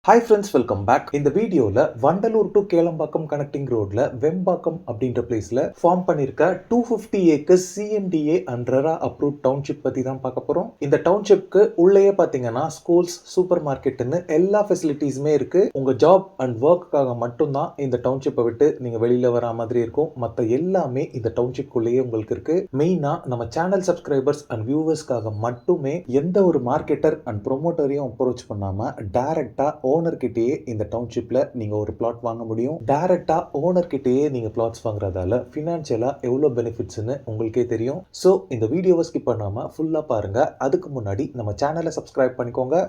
Hi friends, welcome back. இந்த வீடியோவில் Vandalur to Kelambakkam connecting ரோட்ல வெம்பாக்கம் அப்படின்ற பிளேஸ்ல ஃபார்ம் பண்ணிருக்க 250 acres CMDA and RERA approve township பத்தி தான் பார்க்க போறோம். இந்த டவுன்ஷிப்க்கு உள்ளேயே பாத்தீங்கன்னா ஸ்கூல்ஸ், சூப்பர் மார்க்கெட்னு எல்லா ஃபெசிலிட்டிஸுமே இருக்கு. உங்க ஜாப் அண்ட் ஒர்க்குக்காக மட்டும்தான் இந்த டவுன்ஷிப்பை விட்டு நீங்க வெளியில வரா மாதிரி இருக்கும். மற்ற எல்லாமே இந்த டவுன்ஷிப் குள்ளேயே உங்களுக்கு இருக்கு. மெயினா நம்ம சேனல் சப்ஸ்கிரைபர்ஸ் அண்ட் வியூவர்ஸ்க்காக மட்டுமே எந்த ஒரு மார்க்கெட்டர் அண்ட் ப்ரொமோட்டரையும் அப்ரோச் பண்ணாம டைரக்டா ஓனர் கிட்டேயே இந்த டவுன்ஷிப்ல நீங்க ஒரு பிளாட் வாங்க முடியும். டைரக்டா ஓனர் கிட்டேயே நீங்க பிளாட்ஸ் வாங்குறதால பினான்சியலா எவ்வளவு பெனிஃபிட்ஸ்னு உங்களுக்கே தெரியும். சோ இந்த வீடியோவை ஸ்கிப் பண்ணாம ஃபுல்லா பாருங்க. அதுக்கு முன்னாடி நம்ம சேனலை சப்ஸ்கிரைப் பண்ணிக்கோங்க.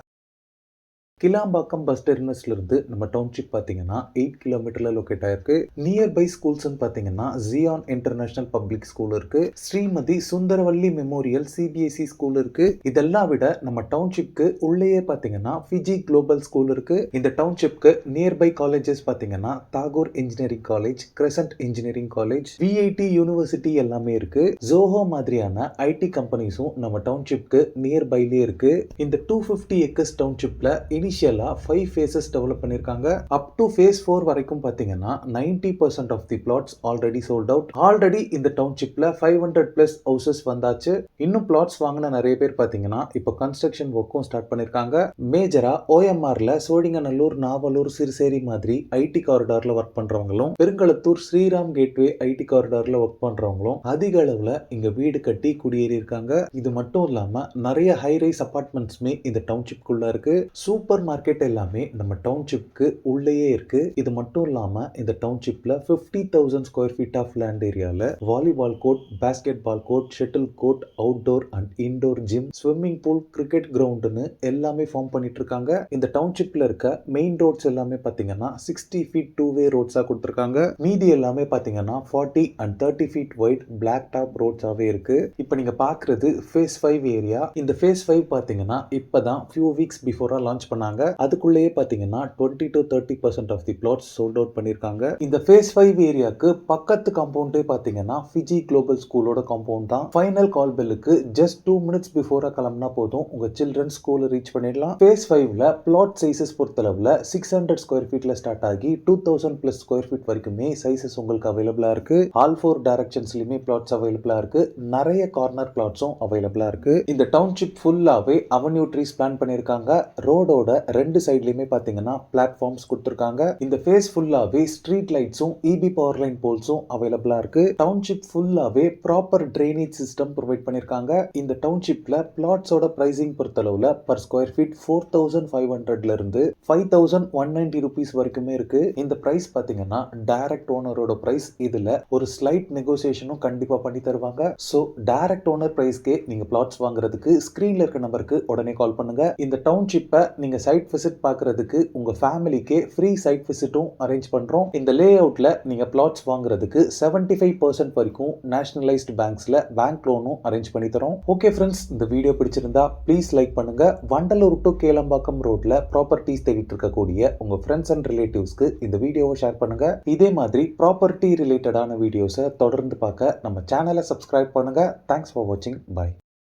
கிளாம்பாக்கம் பஸ் டெர்மினஸ்ல இருந்து நம்ம டவுன்ஷிப் பார்த்தீங்கன்னா 8 கிலோமீட்டர்ல லொக்கேட் ஆயிருக்கு. நியர்பை ஸ்கூல்ஸ் பார்த்தீங்கன்னா ஜியான் இன்டர்நேஷனல் பப்ளிக் ஸ்கூல் இருக்கு, Shrimati Sundaravalli memorial CBSE school இருக்கு. இதெல்லாம் விட நம்ம டவுன்ஷிப்க்கு உள்ளேயே பார்த்தீங்கன்னா ஃபிஜி குளோபல் ஸ்கூல் இருக்கு. இந்த டவுன்ஷிப்க்கு நியர்பை காலேஜஸ் பார்த்தீங்கன்னா Tagore engineering college, crescent engineering college, VIT university எல்லாமே இருக்கு. ஜோஹோ மாதிரியான ஐடி கம்பெனிஸும் நம்ம டவுன்ஷிப்க்கு நியர்பைலே இருக்கு. இந்த 250 ஏக்கர்ஸ் டவுன்ஷிப்ல இனிஷியலா 5 phases டெவலப் பண்ணிருக்காங்க. அப் டு phase 4 வரைக்கும் பாத்தீங்கன்னா 90% of the flats already sold out. Already இந்த டவுன்ஷிப்ல 500 பிளஸ் ஹவுசஸ் வந்தாச்சு. இன்னும் பிளாட்ஸ் வாங்கின நிறைய பேர் பாத்தீங்கன்னா இப்போ கன்ஸ்ட்ரக்ஷன் ஒர்க்கும் ஸ்டார்ட் பண்ணிருக்காங்க. மேஜரா ஓஎம்ஆர்ல சோழிங்கநல்லூர், நாவலூர், சிறுசேரி மாதிரி ஐடி காரிடார்ல ஒர்க் பண்றவங்களும், பெருங்களத்தூர் ஸ்ரீராம் கேட்வே ஐடி காரிடார்ல ஒர்க் பண்றவங்களும் அதிக அளவுல இங்க வீடு கட்டி குடியேறி இருக்காங்க. இது மட்டும் இல்லாம நிறைய ஹை ரைஸ் அபார்ட்மெண்ட்ஸ்மே இந்த டவுன்ஷிப்குள்ள இருக்கு. சூப்பர் மார்க்கெட் எல்லாமே நம்ம டவுன்ஷிப்க்கு உள்ளேயே இருக்கு. இது மட்டும் இல்லாம இந்த டவுன்ஷிப்ல 50,000 ஸ்கொயர் ஃபீட் ஆஃப் லேண்ட் ஏரியால volleyball court, basketball court, shuttle court, outdoor and indoor gym, swimming pool, cricket கிரவுண்ட்னு எல்லாமே ஃபார்ம் பண்ணிட்டு இருக்காங்க. இந்த டவுன்ஷிப்ல இருக்க மெயின் ரோட்ஸ் எல்லாமே பாத்தீங்கன்னா 60 ஃபீட் 2-வே ரோட்ஸா கொடுத்திருக்காங்க. மீதி எல்லாமே பாத்தீங்கன்னா 40 and 30 feet wide black top ரோட்ஸாவே இருக்கு. இப்போ நீங்க பாக்குறது phase 5 ஏரியா. இந்த phase 5 பாத்தீங்கன்னா இப்பதான் few weeks பிஃபோரா லான்ச் பண்ணாங்க. அதுக்குள்ளேயே பாத்தீங்கன்னா 20 to 30% of the flats sold out பண்ணிருக்காங்க. இந்த phase 5 ஏரியாக்கு பக்கத்து காம்பவுண்டே பாத்தீங்கன்னா ஃபிஜி குளோபல் ஸ்கூலோட காம்பவுண்ட் தான். ஃபைனல் கால் பெல்லுக்கு ஜஸ்ட் 2 மினிட்ஸ் பிஃபோரா கிளம்பினா போதும், உங்க சில்ட்ரன் ஸ்கூல் ரீச் பண்ணிடலாம். phase 5ல பிளாட் சைசஸ் பொறுத்தளவுல 600 ஸ்கொயர் ஃபீட்ல ஸ்டார்ட் ஆகி 2000 பிளஸ் ஸ்கொயர் ஃபீட் வரைக்குமே சைசஸ் உங்களுக்கு அவைலபிளா இருக்கு. ஆல் 4 டைரக்ஷன்ஸ்லயுமே பிளாட்ஸ் அவைலபிளா இருக்கு. நிறைய கார்னர் பிளாட்ஸும் அவைலபிளா இருக்கு. இந்த டவுன்ஷிப் ஃபுல்லாவே அவென்யூ ட்ரீஸ் பிளான் பண்ணிருக்காங்க. ரோடோட ரெண்டு சைட்லயுமே பாத்தீங்கன்னா பிளாட்ஃபார்ம்ஸ் கொடுத்திருக்காங்க. இந்த ஃபேஸ் ஃபுல்லாவே ஸ்ட்ரீட் லைட்ஸும் இபி பவர் லைன் போல்ஸும் அவைலபிளா இருக்கு. டவுன்ஷிப் ஃபுல்லாவே ப்ராப்பர் ட்ரைனேஜ் சிஸ்டம் ப்ரொவைட் பண்ணிருக்காங்க. இந்த டவுன்ஷிப்ல பிளாட்ஸோட பிரைசிங் பொறுத்தளவுல பர் ஸ்கொயர் ஃபீட் 4,500ல இருந்து 5,190 ரூபீஸ் வரைக்குமே இருக்கு. இந்த பிரைஸ் பாத்தீங்கன்னா டைரக்ட் ஓனரோட பிரைஸ். இதுல ஒரு ஸ்லைட் நெகோசியேஷனும் கண்டிப்பா பண்ணி தருவாங்க. சோ டைரக்ட் ஓனர் பிரைஸ்க்கே நீங்க பிளாட்ஸ் வாங்குறதுக்கு ஸ்கிரீன்ல இருக்க நம்பருக்கு உடனே கால் பண்ணுங்க. இந்த டவுன்ஷிப்பை நீங்க சைட் விசிட் பார்க்கறதுக்கு உங்க ஃபேமிலிக்கே ஃப்ரீ சைட் விசிட்டும் அரேஞ்ச் பண்றோம். இந்த லே அவுட்ல நீங்க பிளாட்ஸ் வாங்குறதுக்கு 75% வரைக்கும் நேஷனலைஸ்ட் பேங்க்ஸ்ல பேங்க் லோனும் அரேஞ்ச் பண்ணி தரோம். ஓகே ஃப்ரெண்ட்ஸ், இந்த வீடியோ பிடிச்சிருந்தா ப்ளீஸ் லைக் பண்ணுங்க. வண்டலூர் டு கேளம்பாக்கம் ரோட்ல ப்ராப்பர்ட்டிஸ் தேடிட்டு இருக்கக்கூடிய உங்க ஃப்ரெண்ட்ஸ் அண்ட் ரிலேட்டிவ்ஸ்க்கு இந்த வீடியோவை ஷேர் பண்ணுங்க. இதே மாதிரி ப்ராப்பர்ட்டி ரிலேட்டடான வீடியோஸை தொடர்ந்து பார்க்க நம்ம சேனலை சப்ஸ்கிரைப் பண்ணுங்க. தேங்க்ஸ் ஃபார் வாட்சிங். பை.